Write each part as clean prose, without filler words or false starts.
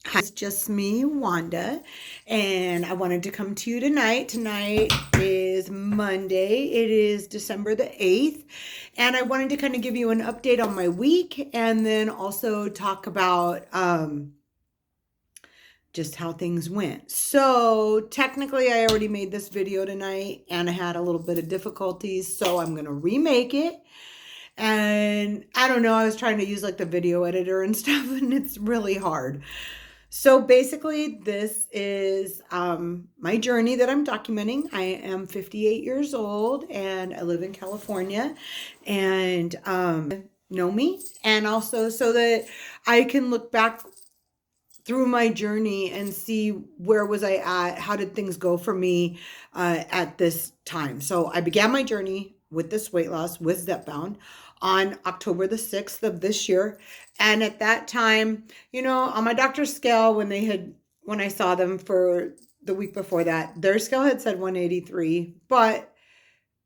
Hi, it's just me, Wanda, and I wanted to come to you tonight. Tonight is Monday. It is December the 8th, and I wanted to kind of give you an update on my week and then also talk about just how things went. So technically I already made this video tonight and I had a little bit of difficulties, so I'm going to remake it. And I don't know, I was trying to use like the video editor and stuff, and it's really hard. So basically, this is my journey that I'm documenting. I am 58 years old and I live in California, and know me, and also so that I can look back through my journey and see where was I at, how did things go for me at this time. So I began my journey with this weight loss with Zepbound on October the 6th of this year. And at that time, you know, on my doctor's scale, when I saw them for the week before that, their scale had said 183, but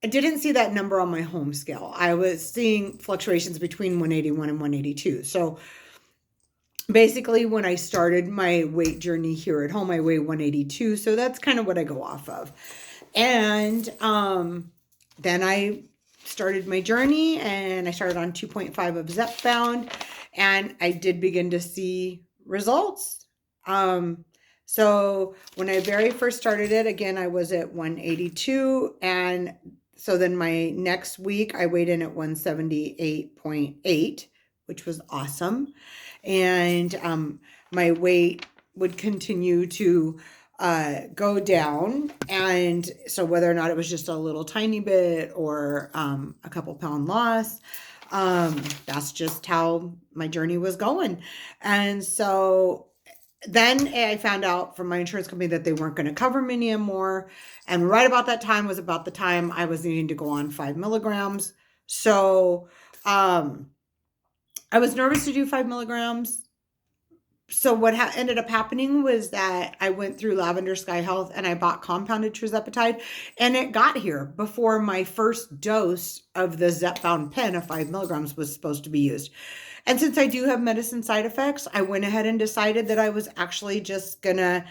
I didn't see that number on my home scale. I was seeing fluctuations between 181 and 182. So basically, when I started my weight journey here at home, I weigh 182. So that's kind of what I go off of. And then I started my journey and I started on 2.5 of Zepbound, and I did begin to see results. So when I very first started it, again, I was at 182. And so then my next week I weighed in at 178.8, which was awesome. And my weight would continue to go down. And so whether or not it was just a little tiny bit or a couple pound loss, that's just how my journey was going. And so then I found out from my insurance company that they weren't going to cover me anymore. And right about that time was about the time I was needing to go on 5 milligrams. So I was nervous to do 5 milligrams. So what ended up happening was that I went through Lavender Sky Health and I bought compounded Tirzepatide, and it got here before my first dose of the Zepbound pen of 5 milligrams was supposed to be used. And since I do have medicine side effects, I went ahead and decided that I was actually just gonna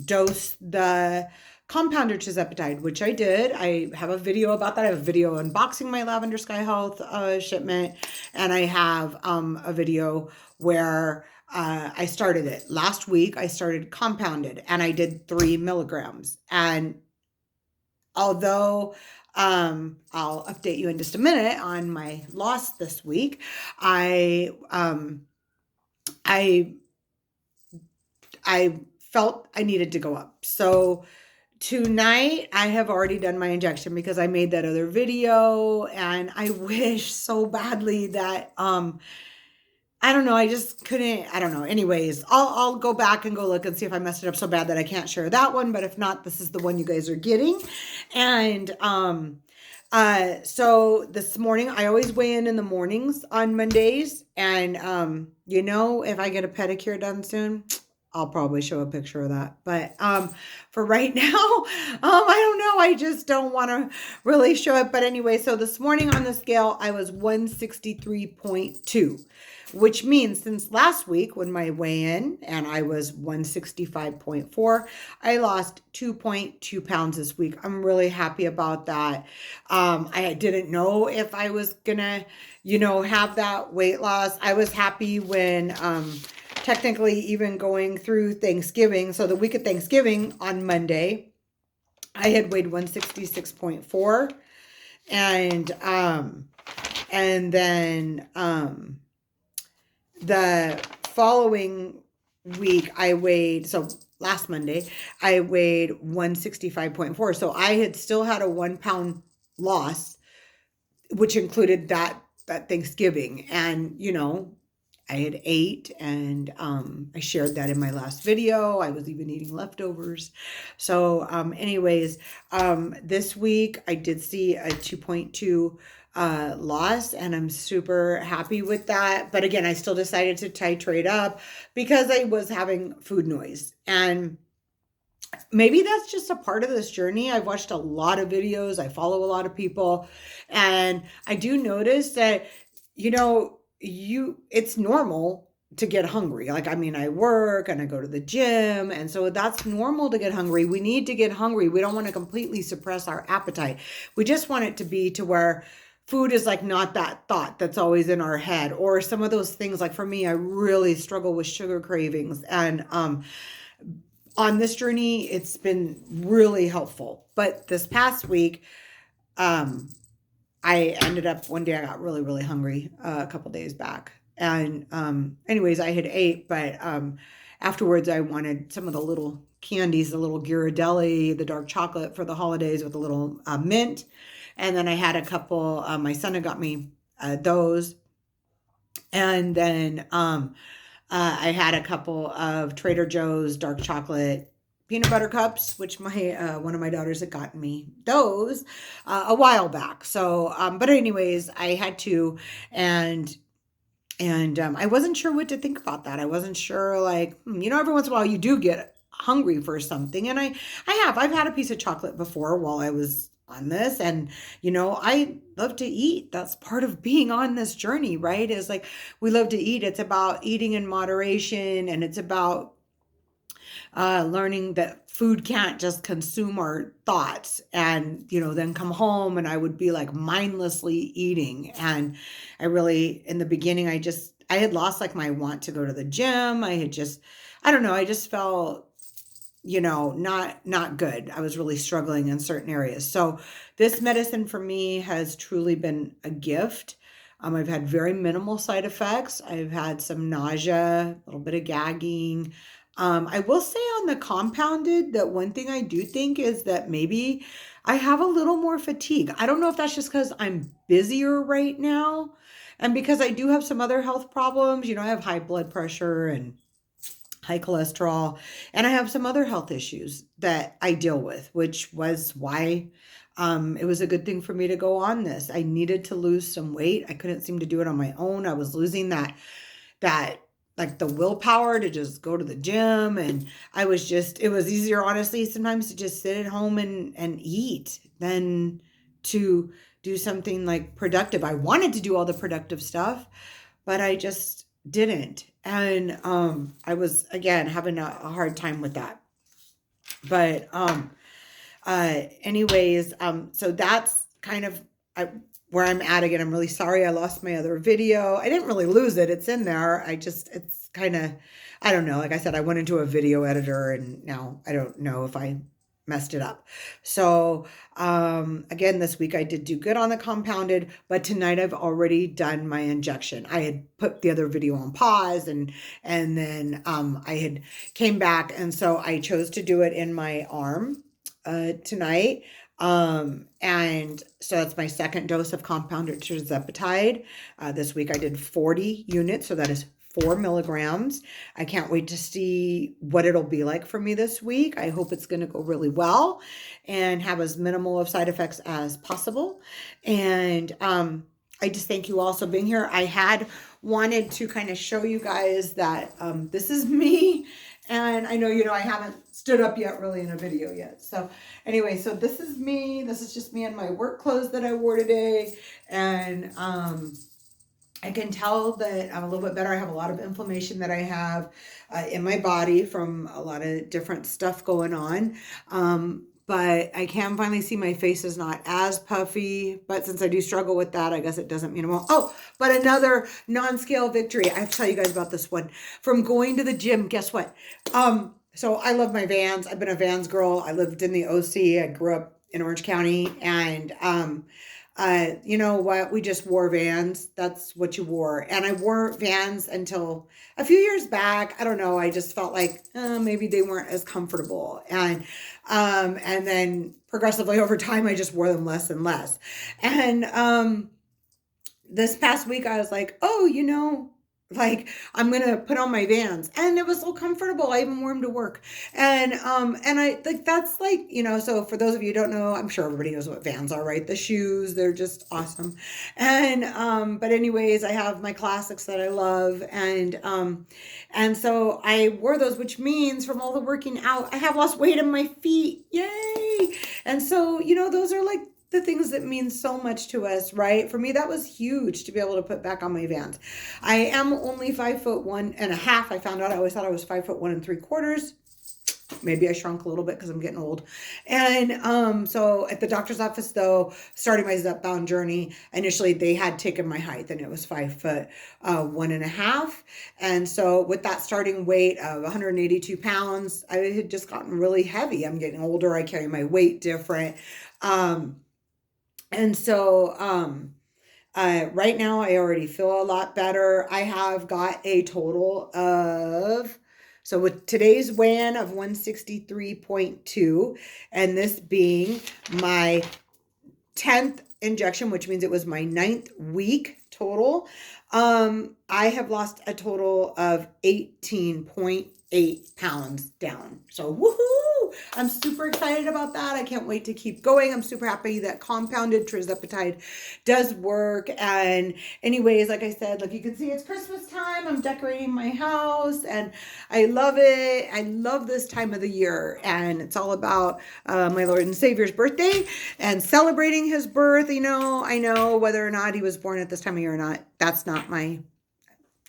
dose the compounded Tirzepatide, which I did. I have a video about that. I have a video unboxing my Lavender Sky Health shipment, and I have a video where I started it. Last week, I started compounded, and I did 3 milligrams. And although I'll update you in just a minute on my loss this week, I felt I needed to go up. So tonight, I have already done my injection because I made that other video, and I wish so badly that, I don't know, I just couldn't, I don't know. Anyways, I'll go back and go look and see if I messed it up so bad that I can't share that one, but if not, this is the one you guys are getting. And, so this morning, I always weigh in the mornings on Mondays, and, you know, if I get a pedicure done soon, I'll probably show a picture of that. But for right now, I don't know. I just don't want to really show it. But anyway, so this morning on the scale, I was 163.2, which means since last week when my weigh-in and I was 165.4, I lost 2.2 pounds this week. I'm really happy about that. I didn't know if I was gonna, you know, have that weight loss. I was happy when technically even going through Thanksgiving. So the week of Thanksgiving on Monday, I had weighed 166.4, and then the following week I weighed, so last Monday I weighed 165.4. So I had still had a 1 pound loss, which included that Thanksgiving. And you know, I had ate, and I shared that in my last video. I was even eating leftovers. So anyways, this week I did see a 2.2 loss, and I'm super happy with that. But again, I still decided to titrate up because I was having food noise. And maybe that's just a part of this journey. I've watched a lot of videos. I follow a lot of people, and I do notice that, you know, it's normal to get hungry. Like, I mean, I work and I go to the gym. And so that's normal to get hungry. We need to get hungry. We don't want to completely suppress our appetite. We just want it to be to where food is like not that thought that's always in our head, or some of those things. Like for me, I really struggle with sugar cravings. And on this journey, it's been really helpful. But this past week, um, I ended up one day I got really, really hungry a couple days back. And anyways, I had ate, but afterwards I wanted some of the little candies, the little Ghirardelli, the dark chocolate for the holidays with a little mint. And then I had a couple, my son had got me those. And then I had a couple of Trader Joe's dark chocolate peanut butter cups, which my one of my daughters had gotten me those a while back. So, but anyways, I had to, and I wasn't sure what to think about that. I wasn't sure, like, every once in a while you do get hungry for something, and I've had a piece of chocolate before while I was on this, and I love to eat. That's part of being on this journey, right? Is like we love to eat. It's about eating in moderation, and it's about learning that food can't just consume our thoughts, and then come home and I would be like mindlessly eating. And I really, in the beginning, I had lost like my want to go to the gym. I don't know, I just felt not good. I was really struggling in certain areas. So this medicine for me has truly been a gift. I've had very minimal side effects. I've had some nausea, a little bit of gagging. I will say on the compounded that one thing I do think is that maybe I have a little more fatigue. I don't know if that's just because I'm busier right now, and because I do have some other health problems. I have high blood pressure and high cholesterol, and I have some other health issues that I deal with, which was why it was a good thing for me to go on this. I needed to lose some weight. I couldn't seem to do it on my own. I was losing that like the willpower to just go to the gym, and it was easier, honestly, sometimes to just sit at home and eat than to do something like productive. I wanted to do all the productive stuff, but I just didn't. And I was, again, having a hard time with that. But anyways, so that's kind of where I'm at. Again, I'm really sorry I lost my other video. I didn't really lose it. It's in there. It's kind of, I don't know. Like I said, I went into a video editor, and now I don't know if I messed it up. So again, this week I did do good on the compounded, but tonight I've already done my injection. I had put the other video on pause, and then I had came back, and so I chose to do it in my arm tonight. And so that's my second dose of compounded Tirzepatide. This week I did 40 units, so that is 4 milligrams. I can't wait to see what it'll be like for me this week. I hope it's going to go really well and have as minimal of side effects as possible. And I just thank you all for being here. I had wanted to kind of show you guys that this is me. And I know, I haven't stood up yet really in a video yet. So anyway, so this is me. This is just me in my work clothes that I wore today. And I can tell that I'm a little bit better. I have a lot of inflammation that I have in my body from a lot of different stuff going on. But I can finally see my face is not as puffy. But since I do struggle with that, I guess it doesn't mean it won't. Oh, but another non-scale victory. I have to tell you guys about this one. From going to the gym, guess what? So I love my Vans. I've been a Vans girl. I lived in the OC. I grew up in Orange County. And you know what? We just wore Vans. That's what you wore. And I wore Vans until a few years back. I don't know. I just felt like maybe they weren't as comfortable. And then progressively over time, I just wore them less and less. And this past week, I was like, oh, like I'm going to put on my Vans, and it was so comfortable. I even wore them to work. And I like, that's like, so for those of you who don't know, I'm sure everybody knows what Vans are, right? The shoes, they're just awesome. And, but anyways, I have my classics that I love. And so I wore those, which means from all the working out, I have lost weight in my feet. Yay. And so, those are like the things that mean so much to us, right? For me, that was huge to be able to put back on my Vans. I am only 5'1.5". I found out I always thought I was 5'1 3/4. Maybe I shrunk a little bit because I'm getting old. And so at the doctor's office, though, starting my Zepbound journey, initially they had taken my height and it was 5'1.5". And so with that starting weight of 182 pounds, I had just gotten really heavy. I'm getting older. I carry my weight different. And so right now I already feel a lot better. I have got a total of, so with today's weigh-in of 163.2, and this being my 10th injection, which means it was my 9th week total, I have lost a total of 18.8 pounds down. So woohoo! I'm super excited about that. I can't wait to keep going. I'm super happy that compounded Tirzepatide does work. And anyways, like I said, like you can see, it's Christmas time. I'm decorating my house and I love it. I love this time of the year. And it's all about my Lord and Savior's birthday and celebrating his birth. You know, I know whether or not he was born at this time of year or not, that's not my,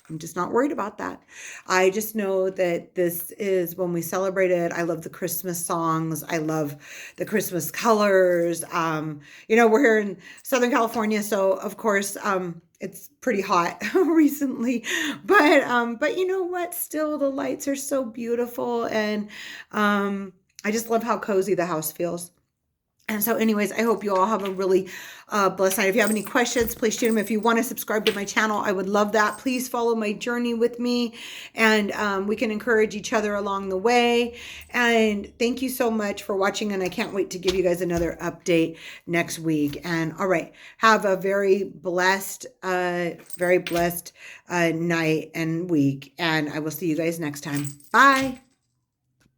I'm just not worried about that. I just know that this is when we celebrate it. I love the Christmas songs. I love the Christmas colors. You know, we're here in Southern California, so of course, it's pretty hot recently, but you know what? Still, the lights are so beautiful, and I just love how cozy the house feels. And so anyways, I hope you all have a really blessed night. If you have any questions, please shoot them. If you want to subscribe to my channel, I would love that. Please follow my journey with me, and we can encourage each other along the way. And thank you so much for watching, and I can't wait to give you guys another update next week. And all right, have a very blessed night and week, and I will see you guys next time. Bye.